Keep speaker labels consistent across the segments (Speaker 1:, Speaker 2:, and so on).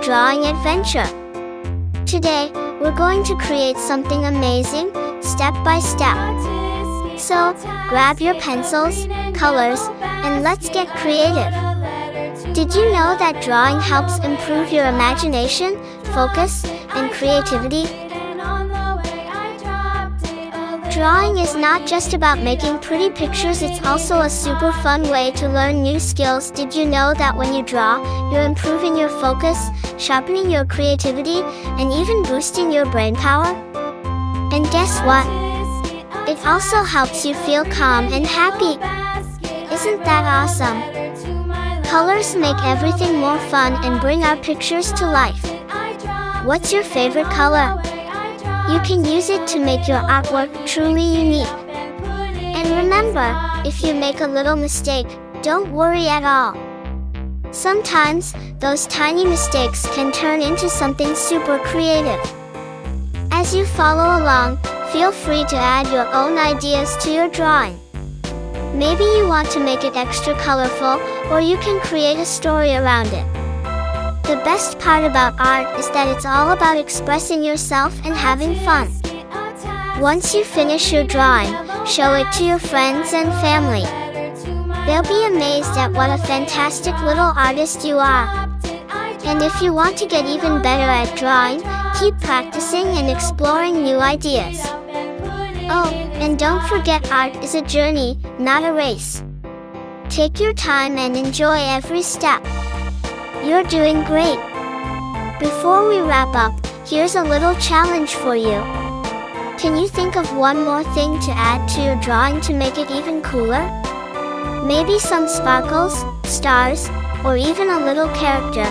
Speaker 1: drawing adventure. Today, we're going to create something amazing, step by step. So, grab your pencils, colors, and let's get creative. Did you know that drawing helps improve your imagination, focus, and creativity? Drawing is not just about making pretty pictures, it's also a super fun way to learn new skills. Did you know that when you draw, you're improving your focus, sharpening your creativity, and even boosting your brain power? And guess what? It also helps you feel calm and happy. Isn't that awesome? Colors make everything more fun and bring our pictures to life. What's your favorite color? You can use it to make your artwork truly unique. And remember, if you make a little mistake, don't worry at all. Sometimes, those tiny mistakes can turn into something super creative. As you follow along, feel free to add your own ideas to your drawing. Maybe you want to make it extra colorful, or you can create a story around it. The best part about art is that it's all about expressing yourself and having fun. Once you finish your drawing, show it to your friends and family. They'll be amazed at what a fantastic little artist you are. And if you want to get even better at drawing, keep practicing and exploring new ideas. Oh, and don't forget, art is a journey, not a race. Take your time and enjoy every step. You're doing great. Before we wrap up, here's a little challenge for you. Can you think of one more thing to add to your drawing to make it even cooler? Maybe some sparkles, stars, or even a little character.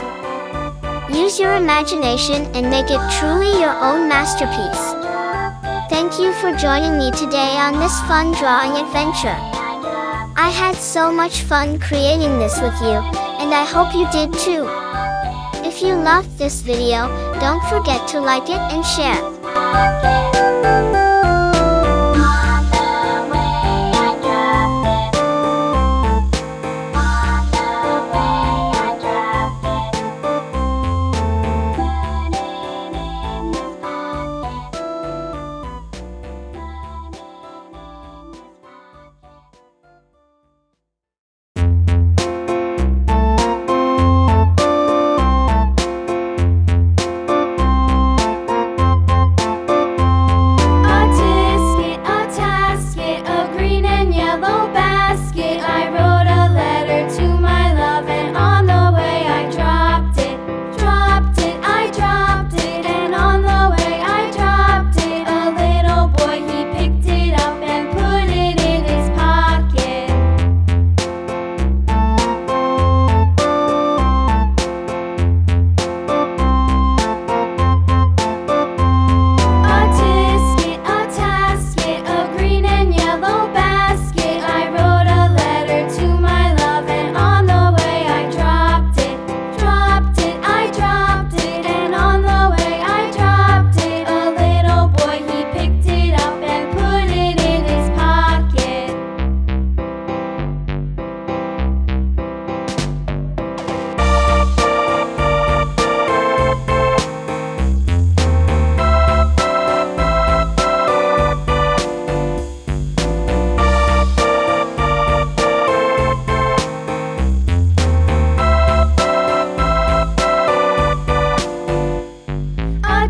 Speaker 1: Use your imagination and make it truly your own masterpiece. Thank you for joining me today on this fun drawing adventure. I had so much fun creating this with you, and I hope you did too. If you loved this video, don't forget to like it and share.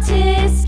Speaker 1: Tisket.